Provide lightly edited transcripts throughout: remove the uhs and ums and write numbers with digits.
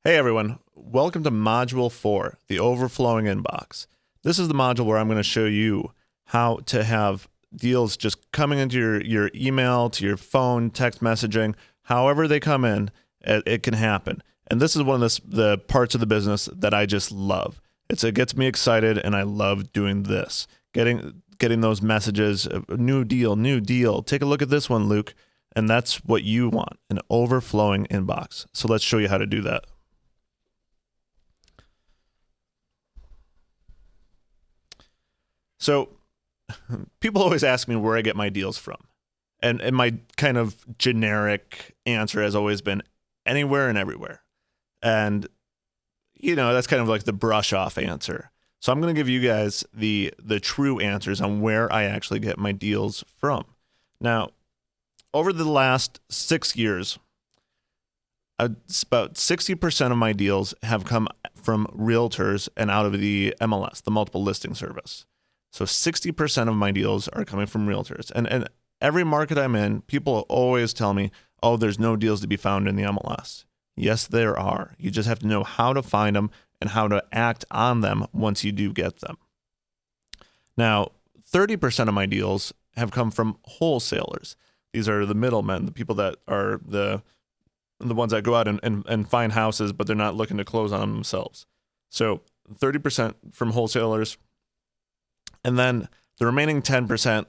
Hey everyone, welcome to Module 4, the Overflowing Inbox. This is the module where I'm going to show you how to have deals just coming into your email, to your phone, text messaging, however they come in, it can happen. And this is one of the parts of the business that I just love. It gets me excited and I love doing this. Getting those messages, new deal, take a look at this one, Luke. And that's what you want, an overflowing inbox. So let's show you how to do that. So people always ask me where I get my deals from. And my kind of generic answer has always been anywhere and everywhere. And, you know, that's kind of like the brush off answer. So I'm going to give you guys the true answers on where I actually get my deals from. Now, over the last 6 years, about 60% of my deals have come from realtors and out of the MLS, the multiple listing service. So 60% of my deals are coming from realtors. And every market I'm in, people always tell me, oh, there's no deals to be found in the MLS. Yes, there are. You just have to know how to find them and how to act on them once you do get them. Now, 30% of my deals have come from wholesalers. These are the middlemen, the people that are the ones that go out and find houses, but they're not looking to close on them themselves. So 30% from wholesalers. And then the remaining 10%,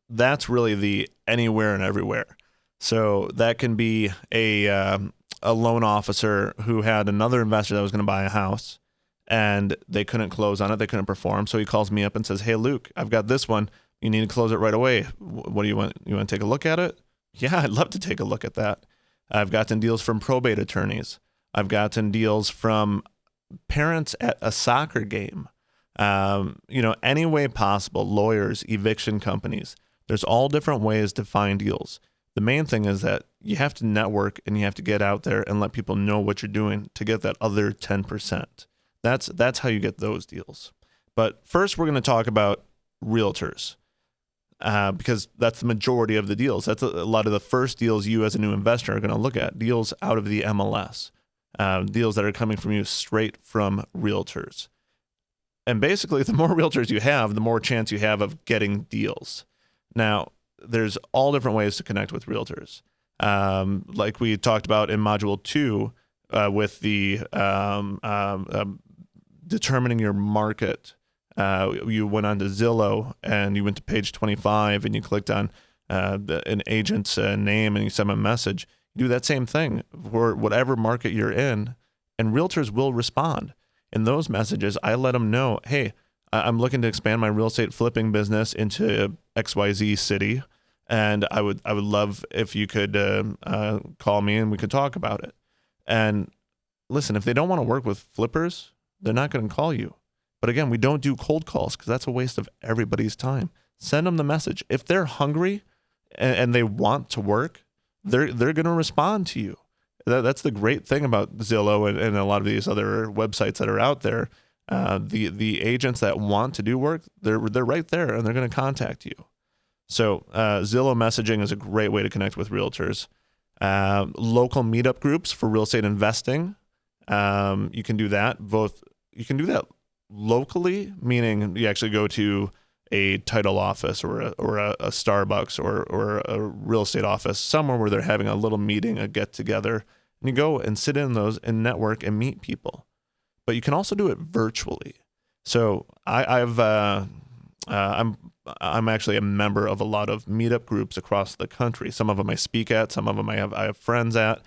that's really the anywhere and everywhere. So that can be a loan officer who had another investor that was going to buy a house and they couldn't close on it. They couldn't perform. So he calls me up and says, hey, Luke, I've got this one. You need to close it right away. What do you want? You want to take a look at it? Yeah, I'd love to take a look at that. I've gotten deals from probate attorneys. I've gotten deals from parents at a soccer game. Any way possible, lawyers, eviction companies. There's all different ways to find deals. The main thing is that you have to network and you have to get out there and let people know what you're doing to get that other 10%. That's how you get those deals. But first, we're going to talk about realtors because that's the majority of the deals. That's a lot of the first deals you as a new investor are going to look at, deals out of the MLS, deals that are coming from you straight from realtors. And basically, the more realtors you have, the more chance you have of getting deals. Now, there's all different ways to connect with realtors. Like we talked about in Module 2 with the determining your market. You went on to Zillow and you went to page 25 and you clicked on an agent's name and you sent them a message. You do that same thing for whatever market you're in, and realtors will respond. In those messages, I let them know, hey, I'm looking to expand my real estate flipping business into XYZ city, and I would love if you could call me and we could talk about it. And listen, if they don't want to work with flippers, they're not going to call you. But again, we don't do cold calls because that's a waste of everybody's time. Send them the message. If they're hungry and they want to work, they're going to respond to you. That's the great thing about Zillow and a lot of these other websites that are out there. The agents that want to do work, they're right there and they're going to contact you. So Zillow messaging is a great way to connect with realtors. Local meetup groups for real estate investing. You can do that. You can do that locally, meaning you actually go to a title office or a Starbucks or a real estate office, somewhere where they're having a little meeting, a get together, and you go and sit in those and network and meet people. But you can also do it virtually. So I'm actually a member of a lot of meetup groups across the country. Some of them I speak at, some of them I have friends at,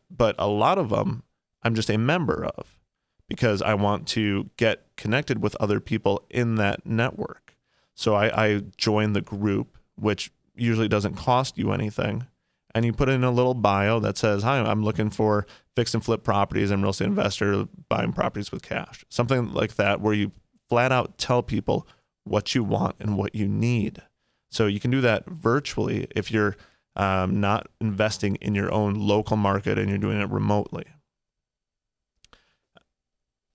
but a lot of them I'm just a member of because I want to get connected with other people in that network. So I join the group, which usually doesn't cost you anything. And you put in a little bio that says, hi, I'm looking for fix and flip properties. I'm a real estate investor buying properties with cash. Something like that where you flat out tell people what you want and what you need. So you can do that virtually if you're not investing in your own local market and you're doing it remotely.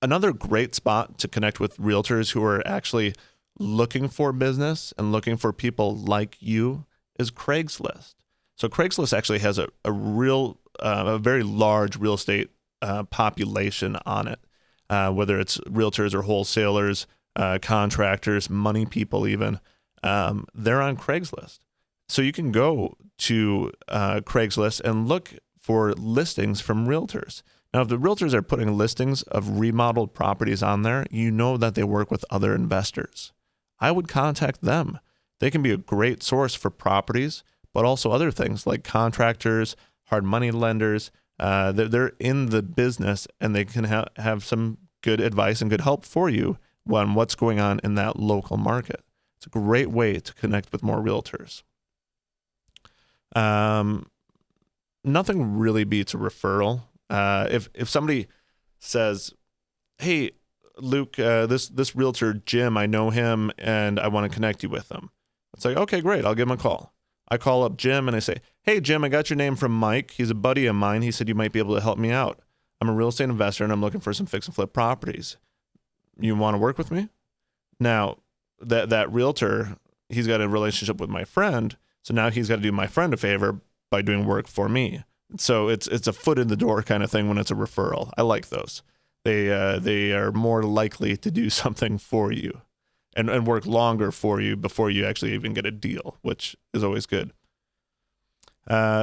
Another great spot to connect with realtors who are actually looking for business and looking for people like you is Craigslist. So Craigslist actually has a very large real estate population on it, whether it's realtors or wholesalers, contractors, money people even. They're on Craigslist. So you can go to Craigslist and look for listings from realtors. Now, if the realtors are putting listings of remodeled properties on there, you know that they work with other investors. I would contact them. They can be a great source for properties, but also other things like contractors, hard money lenders. They're in the business, and they can have some good advice and good help for you on what's going on in that local market. It's a great way to connect with more realtors. Nothing really beats a referral. If somebody says, "Hey, Luke, this realtor Jim, I know him, and I want to connect you with him," it's like, okay, great, I'll give him a call. I call up Jim and I say, "Hey, Jim, I got your name from Mike. He's a buddy of mine. He said you might be able to help me out. I'm a real estate investor and I'm looking for some fix and flip properties. You want to work with me?" Now, that realtor, he's got a relationship with my friend, so now he's got to do my friend a favor by doing work for me. So it's a foot in the door kind of thing when it's a referral. I like those. They are more likely to do something for you and work longer for you before you actually even get a deal, which is always good.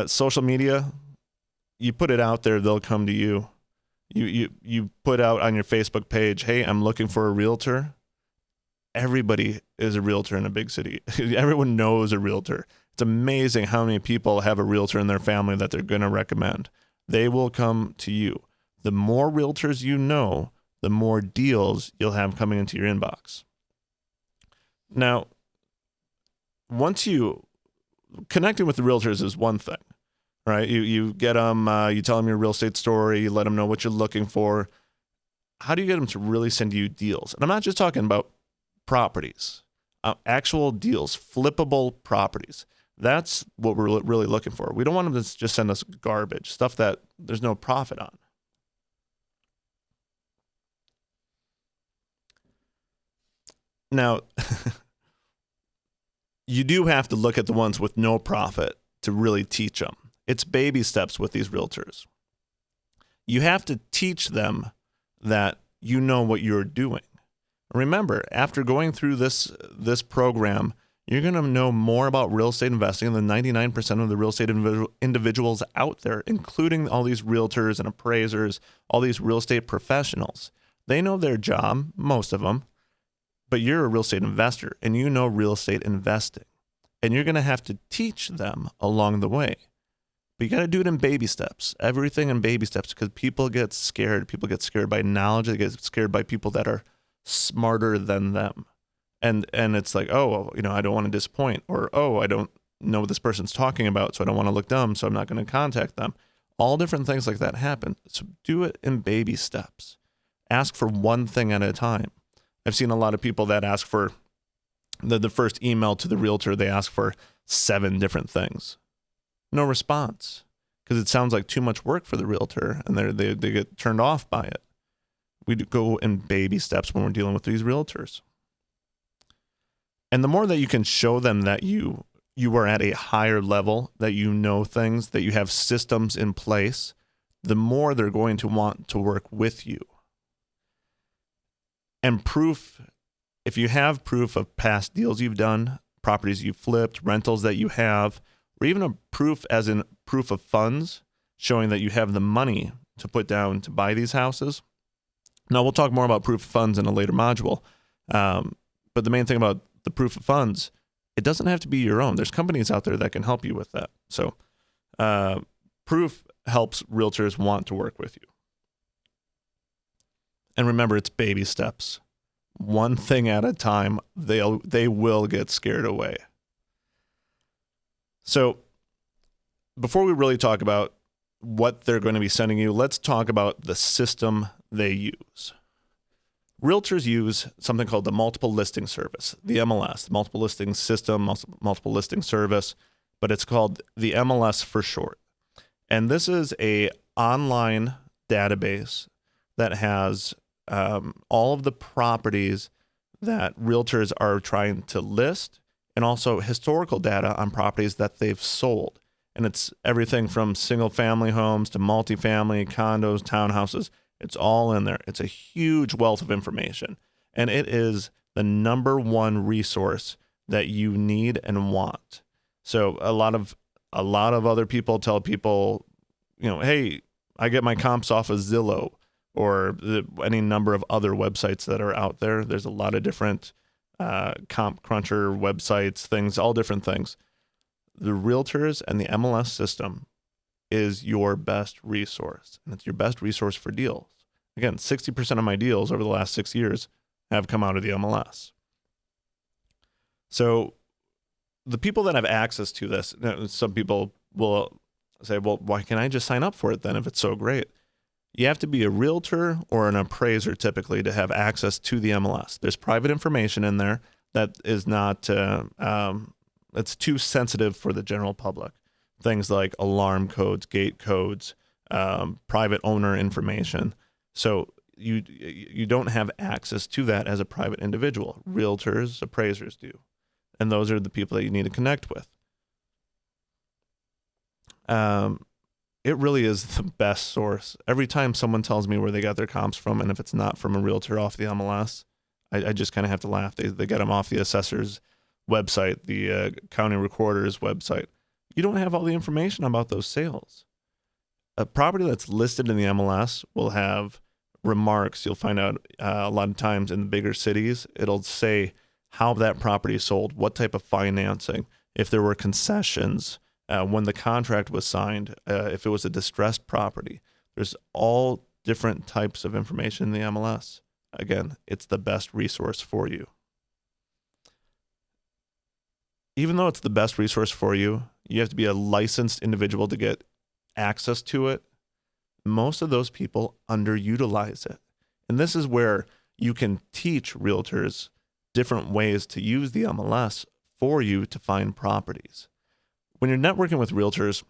Social media, you put it out there, they'll come to you. You put out on your Facebook page, "Hey, I'm looking for a realtor." Everybody is a realtor in a big city. Everyone knows a realtor. It's amazing how many people have a realtor in their family that they're going to recommend. They will come to you. The more realtors you know, the more deals you'll have coming into your inbox. Now, once connecting with the realtors is one thing, right? You get them, you tell them your real estate story, you let them know what you're looking for. How do you get them to really send you deals? And I'm not just talking about properties, actual deals, flippable properties. That's what we're really looking for. We don't want them to just send us garbage, stuff that there's no profit on. Now, you do have to look at the ones with no profit to really teach them. It's baby steps with these realtors. You have to teach them that you know what you're doing. Remember, after going through this program, you're going to know more about real estate investing than 99% of the real estate individuals out there, including all these realtors and appraisers, all these real estate professionals. They know their job, most of them, but you're a real estate investor and you know real estate investing. And you're going to have to teach them along the way. But you got to do it in baby steps, everything in baby steps, because people get scared. People get scared by knowledge. They get scared by people that are smarter than them. And it's like, oh, I don't want to disappoint, or, oh, I don't know what this person's talking about, so I don't want to look dumb, so I'm not going to contact them. All different things like that happen. So do it in baby steps. Ask for one thing at a time. I've seen a lot of people that ask for the first email to the realtor, they ask for 7 different things. No response, because it sounds like too much work for the realtor, and they get turned off by it. We go in baby steps when we're dealing with these realtors. And the more that you can show them that you are at a higher level, that you know things, that you have systems in place, the more they're going to want to work with you. And proof, if you have proof of past deals you've done, properties you've flipped, rentals that you have, or even a proof as in proof of funds, showing that you have the money to put down to buy these houses. Now, we'll talk more about proof of funds in a later module. But the main thing about the proof of funds, it doesn't have to be your own. There's companies out there that can help you with that. So proof helps realtors want to work with you. And remember, it's baby steps. One thing at a time, they will get scared away. So before we really talk about what they're going to be sending you, let's talk about the system they use. Realtors use something called the multiple listing service, the MLS, the multiple listing system, multiple listing service, but it's called the MLS for short. And this is a online database that has all of the properties that realtors are trying to list, and also historical data on properties that they've sold. And it's everything from single family homes to multifamily, condos, townhouses. It's all in there. It's a huge wealth of information. And it is the number one resource that you need and want. So a lot of other people tell people, hey, I get my comps off of Zillow or any number of other websites that are out there. There's a lot of different comp cruncher websites, things, all different things. The realtors and the MLS system is your best resource, and it's your best resource for deals. Again, 60% of my deals over the last 6 years have come out of the MLS. So the people that have access to this, some people will say, well, why can't I just sign up for it then if it's so great? You have to be a realtor or an appraiser typically to have access to the MLS. There's private information in there that is not, it's too sensitive for the general public. Things like alarm codes, gate codes, private owner information. So you don't have access to that as a private individual. Realtors, appraisers do. And those are the people that you need to connect with. It really is the best source. Every time someone tells me where they got their comps from, and if it's not from a realtor off the MLS, I just kind of have to laugh. They get them off the assessor's website, the county recorder's website. You don't have all the information about those sales. A property that's listed in the MLS will have remarks. You'll find out a lot of times in the bigger cities, it'll say how that property sold, what type of financing, if there were concessions, when the contract was signed, if it was a distressed property. There's all different types of information in the MLS. Again, it's the best resource for you. Even though it's the best resource for you, you have to be a licensed individual to get access to it. Most of those people underutilize it. And this is where you can teach realtors different ways to use the MLS for you to find properties. When you're networking with realtors,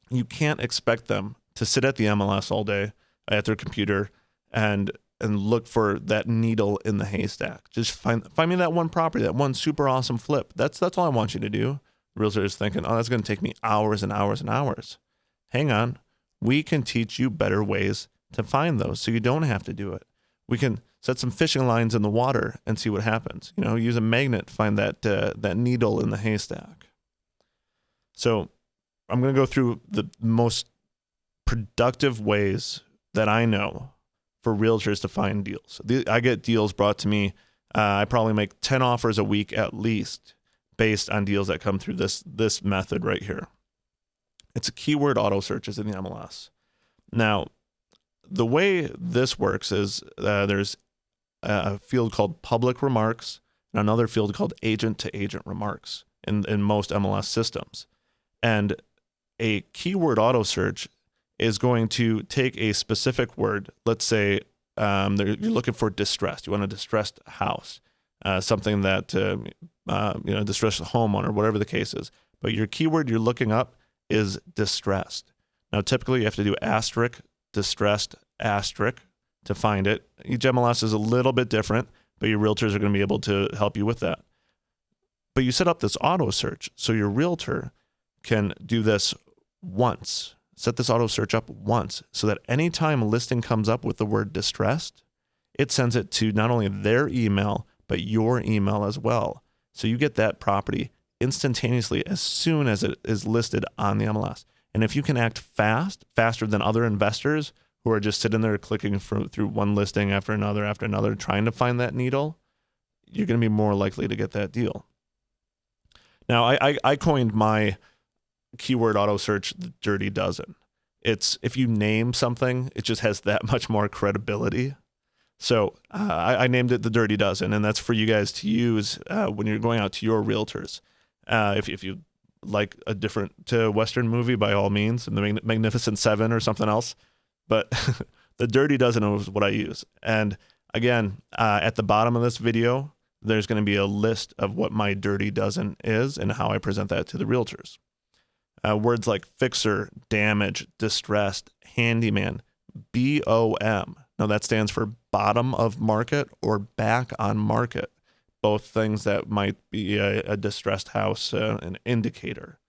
you can't expect them to sit at the MLS all day at their computer and look for that needle in the haystack. Just find me that one property, that one super awesome flip. That's all I want you to do. The realtor is thinking, oh, that's going to take me hours and hours and hours. Hang on. We can teach you better ways to find those so you don't have to do it. We can set some fishing lines in the water and see what happens. Use a magnet to find that needle in the haystack. So I'm going to go through the most productive ways that I know for realtors to find deals. I get deals brought to me. I probably make 10 offers a week at least based on deals that come through this method right here. It's a keyword auto searches in the MLS. Now, the way this works is there's a field called public remarks and another field called agent to agent remarks in most MLS systems. And a keyword auto search is going to take a specific word. Let's say you're looking for distressed. You want a distressed house, something that, distressed homeowner, whatever the case is. But your keyword you're looking up is distressed. Now, typically you have to do asterisk, distressed, asterisk to find it. Each MLS is a little bit different, but your realtors are going to be able to help you with that. But you set up this auto search so your realtor can do this once. Set this auto search up once so that anytime a listing comes up with the word distressed, it sends it to not only their email, but your email as well. So you get that property instantaneously as soon as it is listed on the MLS. And if you can act faster than other investors who are just sitting there clicking through one listing after another, trying to find that needle, you're going to be more likely to get that deal. Now, I coined my keyword auto search the Dirty Dozen. It's if you name something, it just has that much more credibility. So I named it the Dirty Dozen, and that's for you guys to use when you're going out to your realtors. If you like a different Western movie, by all means, the Magnificent Seven or something else. But the Dirty Dozen is what I use. And again, at the bottom of this video, there's going to be a list of what my Dirty Dozen is and how I present that to the realtors. Words like fixer, damage, distressed, handyman, BOM. Now that stands for bottom of market or back on market. Both things that might be a distressed house, an indicator.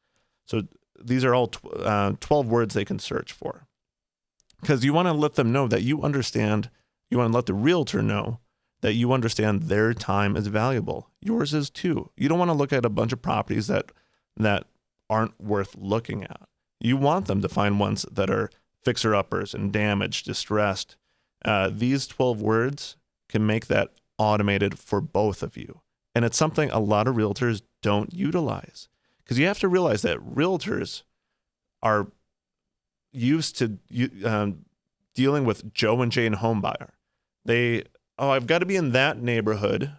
So these are all 12 words they can search for, because you want to let them know that you understand. You want to let the realtor know that you understand their time is valuable. Yours is too. You don't want to look at a bunch of properties that aren't worth looking at. You want them to find ones that are fixer-uppers and damaged, distressed. These 12 words can make that automated for both of you. And it's something a lot of realtors don't utilize, because you have to realize that realtors are used to dealing with Joe and Jane homebuyer. I've got to be in that neighborhood.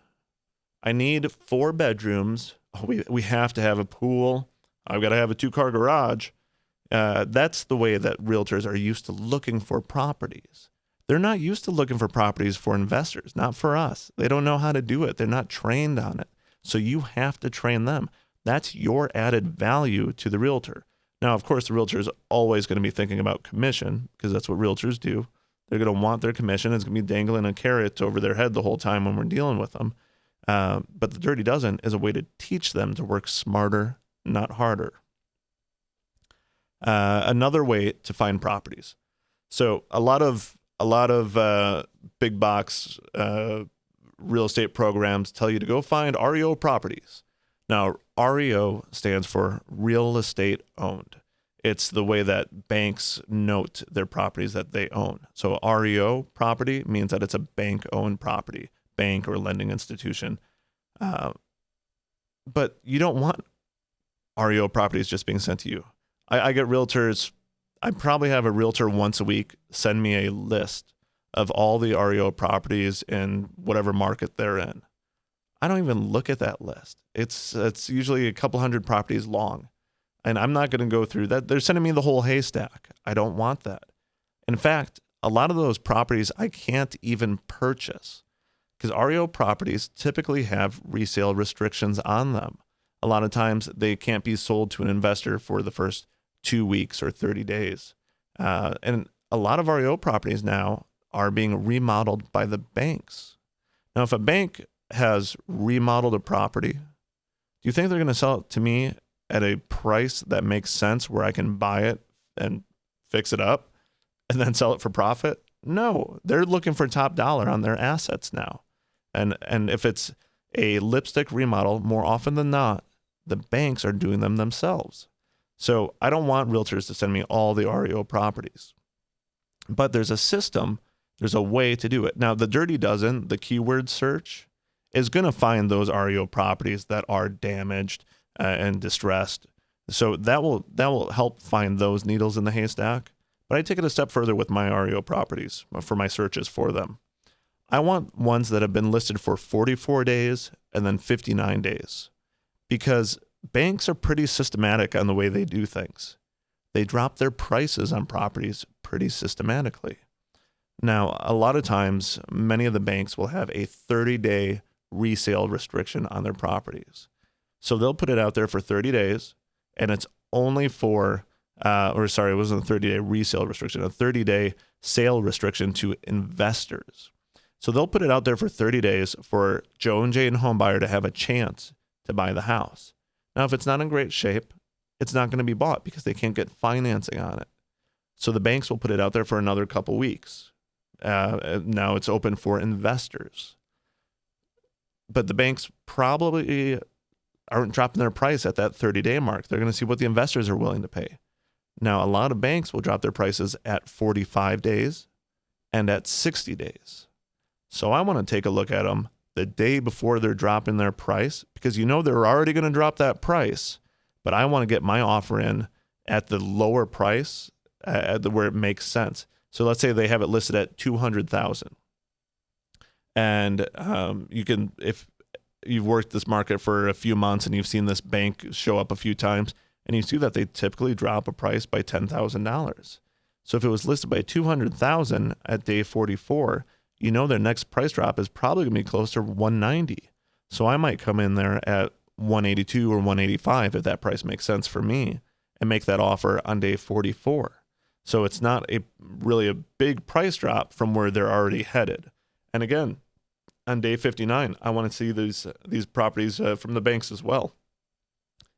I need 4 bedrooms. We have to have a pool. I've got to have a 2-car garage. That's the way that realtors are used to looking for properties. They're not used to looking for properties for investors, not for us. They don't know how to do it. They're not trained on it. So you have to train them. That's your added value to the realtor. Now, of course, the realtor is always going to be thinking about commission, because that's what realtors do. They're going to want their commission. It's going to be dangling a carrot over their head the whole time when we're dealing with them. But the Dirty Dozen is a way to teach them to work smarter, not harder. Another way to find properties. So a lot of big box real estate programs tell you to go find REO properties. Now, REO stands for real estate owned. It's the way that banks note their properties that they own. So REO property means that it's a bank-owned property, bank or lending institution. But you don't want REO properties just being sent to you. I get realtors. I probably have a realtor once a week send me a list of all the REO properties in whatever market they're in. I don't even look at that list. It's usually a couple hundred properties long, and I'm not going to go through that. They're sending me the whole haystack. I don't want that. In fact, a lot of those properties I can't even purchase, because REO properties typically have resale restrictions on them. A lot of times they can't be sold to an investor for the first 2 weeks or 30 days. And a lot of REO properties now are being remodeled by the banks. Now, if a bank has remodeled a property, do you think they're going to sell it to me at a price that makes sense where I can buy it and fix it up and then sell it for profit? No, they're looking for top dollar on their assets now. And if it's a lipstick remodel, more often than not, the banks are doing them themselves. So I don't want realtors to send me all the REO properties. But there's a system, there's a way to do it. Now, the Dirty Dozen, the keyword search, is going to find those REO properties that are damaged and distressed. So that will help find those needles in the haystack. But I take it a step further with my REO properties for my searches for them. I want ones that have been listed for 44 days and then 59 days, because banks are pretty systematic on the way they do things. They drop their prices on properties pretty systematically. Now, a lot of times, many of the banks will have a 30-day resale restriction on their properties. So they'll put it out there for 30 days, and it's only for, it wasn't a 30-day resale restriction, a 30-day sale restriction to investors. So they'll put it out there for 30 days for Joe and Jane homebuyer to have a chance to buy the house. Now, if it's not in great shape, it's not going to be bought because they can't get financing on it. So the banks will put it out there for another couple weeks. Now it's open for investors. But the banks probably aren't dropping their price at that 30-day mark. They're going to see what the investors are willing to pay. Now, a lot of banks will drop their prices at 45 days and at 60 days. So I want to take a look at them the day before they're dropping their price, because they're already going to drop that price, but I want to get my offer in at the lower price where it makes sense. So let's say they have it listed at $200,000, and you can, if you've worked this market for a few months and you've seen this bank show up a few times, and you see that they typically drop a price by $10,000. So if it was listed by $200,000 at day 44, their next price drop is probably going to be close to $190. So I might come in there at $182 or $185 if that price makes sense for me, and make that offer on day 44. So it's not really a big price drop from where they're already headed. And again, on day 59, I want to see these properties from the banks as well.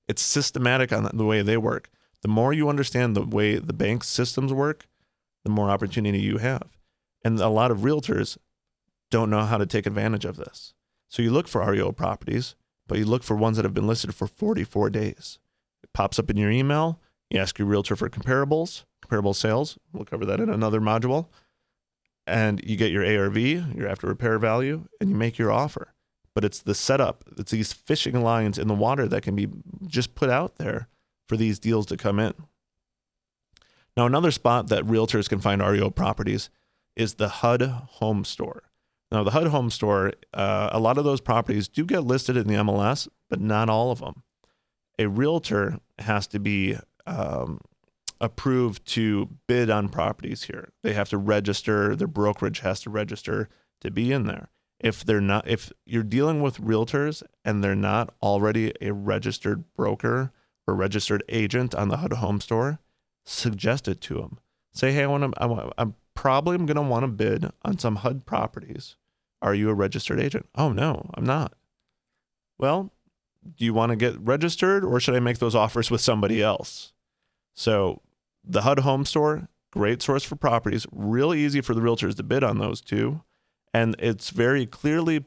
It's systematic on the way they work. The more you understand the way the bank systems work, the more opportunity you have. And a lot of realtors don't know how to take advantage of this. So you look for REO properties, but you look for ones that have been listed for 44 days. It pops up in your email. You ask your realtor for comparable sales. We'll cover that in another module. And you get your ARV, your after repair value, and you make your offer. But it's the setup. It's these fishing lines in the water that can be just put out there for these deals to come in. Now, another spot that realtors can find REO properties is the HUD home store. Now, the HUD home store, a lot of those properties do get listed in the MLS, but not all of them. A realtor has to be approved to bid on properties here. They have to register. Their brokerage has to register to be in there. If you're dealing with realtors and they're not already a registered broker or registered agent on the HUD home store, suggest it to them. Say, hey, I'm probably going to want to bid on some HUD properties. Are you a registered agent? Oh, no, I'm not. Well, do you want to get registered, or should I make those offers with somebody else? So the HUD home store, great source for properties, really easy for the realtors to bid on those too. And it's very clearly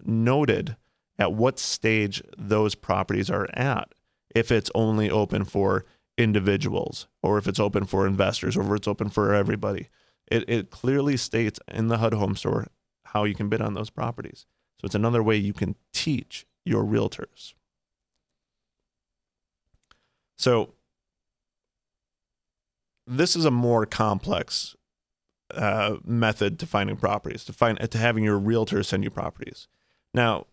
noted at what stage those properties are at. If it's only open for individuals, or if it's open for investors, or if it's open for everybody. It clearly states in the HUD home store how you can bid on those properties. So it's another way you can teach your realtors. So this is a more complex method to finding properties, to having your realtor send you properties. Now,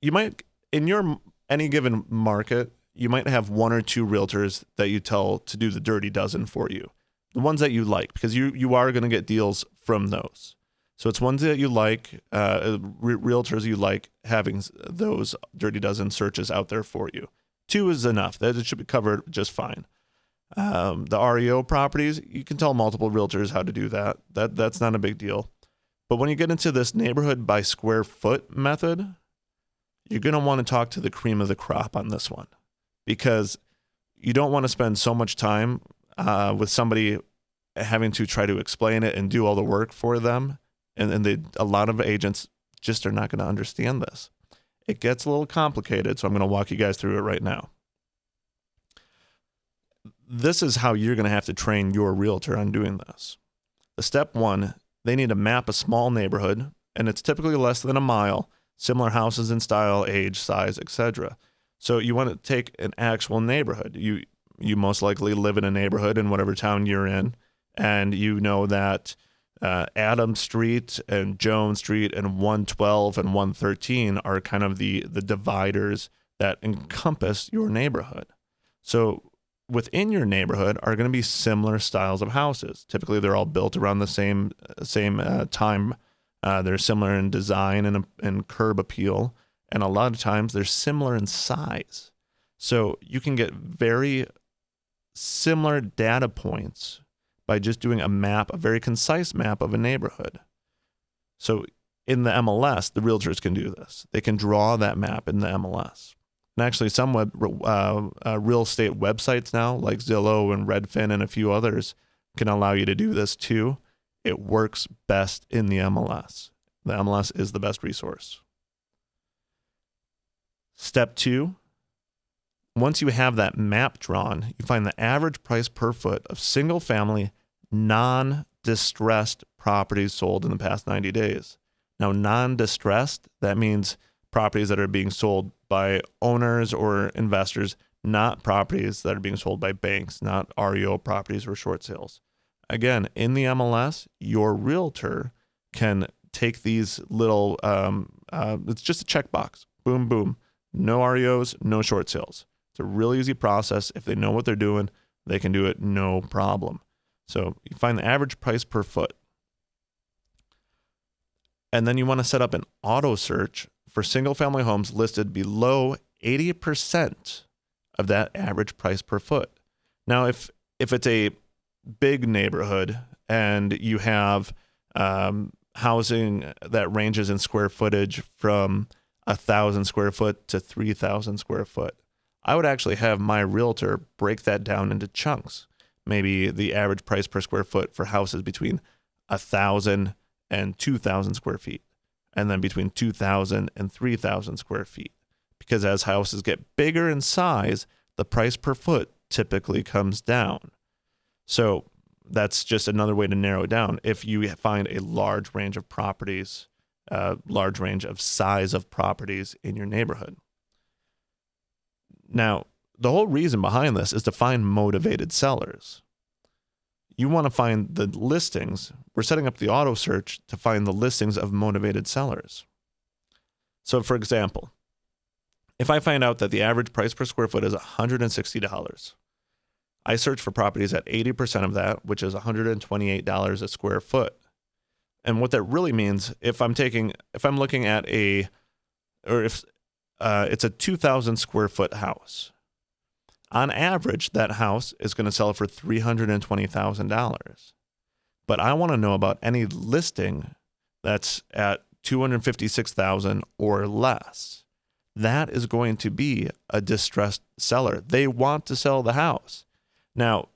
you might, in any given market, you might have one or two realtors that you tell to do the dirty dozen for you, the ones that you like, because you are going to get deals from those. So it's ones that you like, realtors you like having those dirty dozen searches out there for you. Two is enough. That it should be covered just fine. The REO properties, you can tell multiple realtors how to do that. That's not a big deal. But when you get into this neighborhood by square foot method, you're going to want to talk to the cream of the crop on this one, because you don't want to spend so much time with somebody having to try to explain it and do all the work for them. And a lot of agents just are not going to understand this. It gets a little complicated, so I'm going to walk you guys through it right now. This is how you're going to have to train your realtor on doing this. The step one, they need to map a small neighborhood, and it's typically less than a mile, similar houses in style, age, size, etc. So you want to take an actual neighborhood. You most likely live in a neighborhood in whatever town you're in, and you know that Adams Street and Jones Street and 112 and 113 are kind of the dividers that encompass your neighborhood. So within your neighborhood are going to be similar styles of houses. Typically, they're all built around the same time. They're similar in design and curb appeal, and a lot of times they're similar in size. So you can get very similar data points by just doing a map, a very concise map of a neighborhood. So in the MLS, the realtors can do this. They can draw that map in the MLS. And actually, some real estate websites now, like Zillow and Redfin and a few others, can allow you to do this too. It works best in the MLS. The MLS is the best resource. Step two, once you have that map drawn, you find the average price per foot of single-family, non-distressed properties sold in the past 90 days. Now, non-distressed, that means properties that are being sold by owners or investors, not properties that are being sold by banks, not REO properties or short sales. Again, in the MLS, your realtor can take these little, it's just a checkbox. Boom, boom. No REOs, no short sales. It's a really easy process. If they know what they're doing, they can do it no problem. So you find the average price per foot. And then you want to set up an auto search for single-family homes listed below 80% of that average price per foot. Now, if it's a big neighborhood and you have housing that ranges in square footage from 1,000 square foot to 3,000 square foot, I would actually have my realtor break that down into chunks. Maybe the average price per square foot for houses between 1,000 and 2,000 square feet, and then between 2,000 and 3,000 square feet. Because as houses get bigger in size, the price per foot typically comes down. So that's just another way to narrow it down. If you find a large range of properties, large range of size of properties in your neighborhood. Now, the whole reason behind this is to find motivated sellers. You want to find the listings. We're setting up the auto search to find the listings of motivated sellers. So for example, if I find out that the average price per square foot is $160, I search for properties at 80% of that, which is $128 a square foot. And what that really means, if I'm looking at if it's a 2,000 square foot house, on average, that house is going to sell for $320,000. But I want to know about any listing that's at $256,000 or less. That is going to be a distressed seller. They want to sell the house. Now,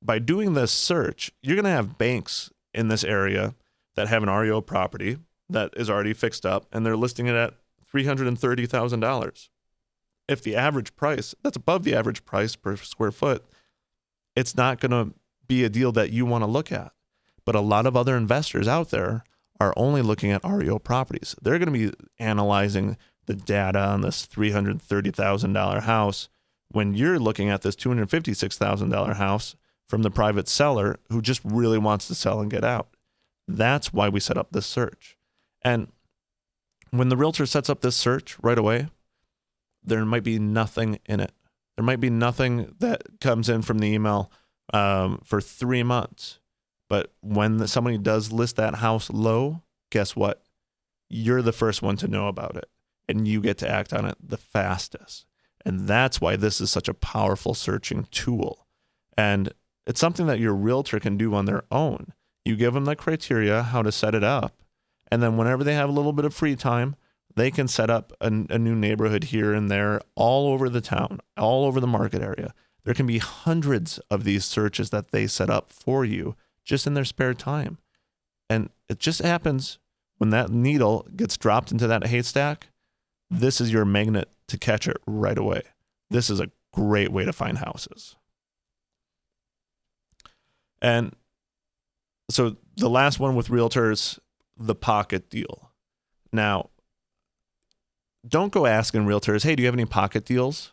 by doing this search, you're going to have banks in this area that have an REO property that is already fixed up, and they're listing it at $330,000. If the average price, that's above the average price per square foot, it's not going to be a deal that you want to look at. But a lot of other investors out there are only looking at REO properties. They're going to be analyzing the data on this $330,000 house when you're looking at this $256,000 house from the private seller who just really wants to sell and get out. That's why we set up this search. And when the realtor sets up this search right away, there might be nothing in it. There might be nothing that comes in from the email for 3 months. But when somebody does list that house low, guess what? You're the first one to know about it, and you get to act on it the fastest. And that's why this is such a powerful searching tool. And it's something that your realtor can do on their own. You give them the criteria, how to set it up, and then whenever they have a little bit of free time, they can set up a new neighborhood here and there all over the town, all over the market area. There can be hundreds of these searches that they set up for you just in their spare time. And it just happens when that needle gets dropped into that haystack, this is your magnet to catch it right away. This is a great way to find houses. And so the last one with realtors, the pocket deal. Now, don't go asking realtors, hey, do you have any pocket deals?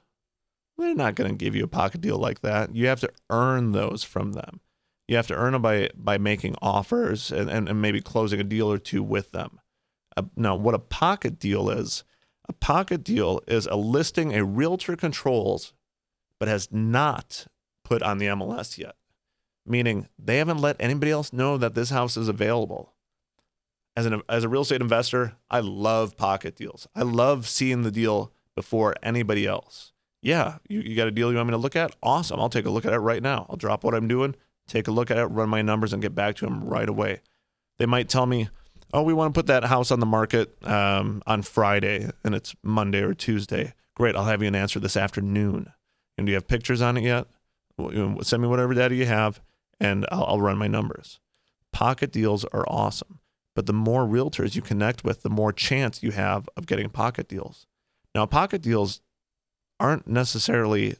They're not going to give you a pocket deal like that. You have to earn those from them. You have to earn them by making offers and maybe closing a deal or two with them. Now, what a pocket deal is a listing a realtor controls but has not put on the MLS yet, meaning they haven't let anybody else know that this house is available. As a real estate investor, I love pocket deals. I love seeing the deal before anybody else. Yeah, you got a deal you want me to look at? Awesome. I'll take a look at it right now. I'll drop what I'm doing, take a look at it, run my numbers, and get back to them right away. They might tell me, oh, we want to put that house on the market on Friday, and it's Monday or Tuesday. Great, I'll have you an answer this afternoon. And do you have pictures on it yet? Send me whatever data you have, and I'll run my numbers. Pocket deals are awesome. But the more realtors you connect with, the more chance you have of getting pocket deals. Now, pocket deals aren't necessarily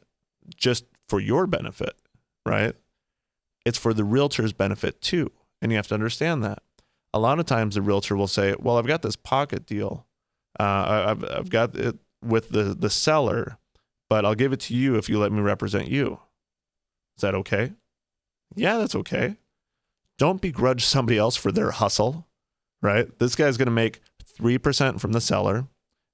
just for your benefit, right? It's for the realtor's benefit too. And you have to understand that. A lot of times the realtor will say, well, I've got this pocket deal. I've got it with the seller, but I'll give it to you if you let me represent you. Is that okay? Yeah, that's okay. Don't begrudge somebody else for their hustle. Right? This guy's going to make 3% from the seller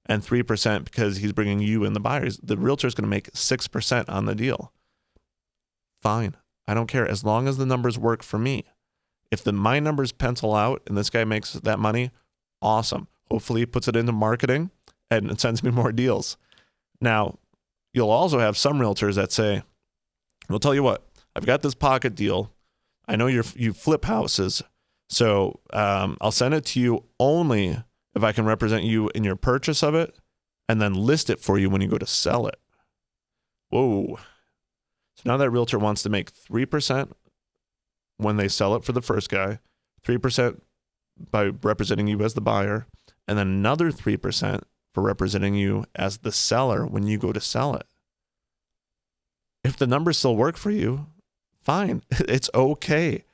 and 3% because he's bringing you in the buyers. The realtor's going to make 6% on the deal. Fine. I don't care. As long as the numbers work for me. If my numbers pencil out and this guy makes that money, awesome. Hopefully he puts it into marketing and it sends me more deals. Now, you'll also have some realtors that say, well, tell you what, I've got this pocket deal. I know you flip houses. So I'll send it to you only if I can represent you in your purchase of it and then list it for you when you go to sell it. Whoa. So now that realtor wants to make 3% when they sell it for the first guy, 3% by representing you as the buyer, and then another 3% for representing you as the seller when you go to sell it. If the numbers still work for you, fine. It's okay.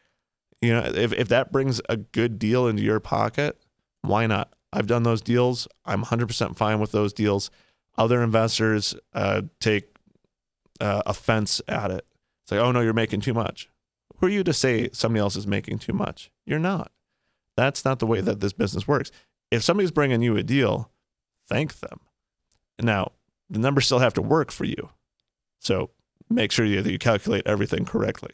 If that brings a good deal into your pocket, why not? I've done those deals. I'm 100% fine with those deals. Other investors take offense at it. It's like, oh no, you're making too much. Who are you to say somebody else is making too much? You're not. That's not the way that this business works. If somebody's bringing you a deal, thank them. Now, the numbers still have to work for you. So make sure that you calculate everything correctly.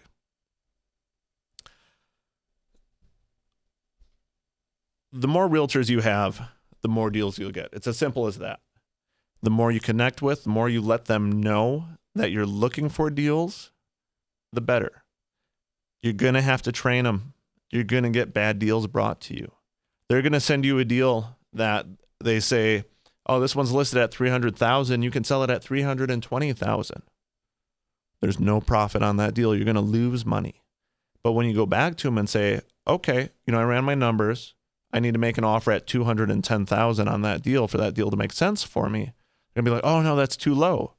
The more realtors you have, the more deals you'll get. It's as simple as that. The more you connect with, the more you let them know that you're looking for deals, the better. You're going to have to train them. You're going to get bad deals brought to you. They're going to send you a deal that they say, oh, this one's listed at $300,000. You can sell it at $320,000. There's no profit on that deal. You're going to lose money. But when you go back to them and say, okay, I ran my numbers. I need to make an offer at $210,000 on that deal for that deal to make sense for me. They're going to be like, oh, no, that's too low.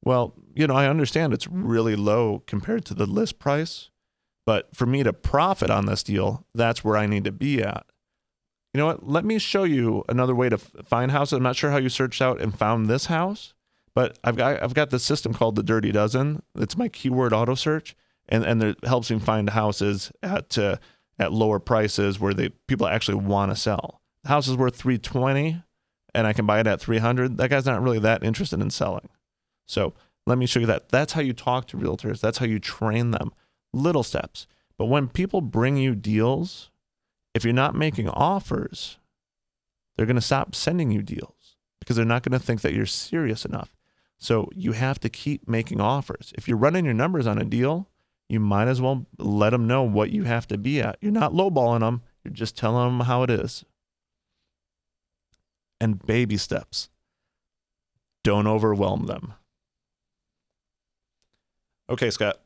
Well, I understand it's really low compared to the list price. But for me to profit on this deal, that's where I need to be at. You know what? Let me show you another way to find houses. I'm not sure how you searched out and found this house, but I've got this system called the Dirty Dozen. It's my keyword Autosearch, and it helps me find houses at lower prices where people actually want to sell. The house is worth $320, and I can buy it at $300. That guy's not really that interested in selling. So let me show you that. That's how you talk to realtors. That's how you train them. Little steps. But when people bring you deals, if you're not making offers, they're going to stop sending you deals because they're not going to think that you're serious enough. So you have to keep making offers. If you're running your numbers on a deal, you might as well let them know what you have to be at. You're not lowballing them. You're just telling them how it is. And baby steps. Don't overwhelm them. Okay, Scott.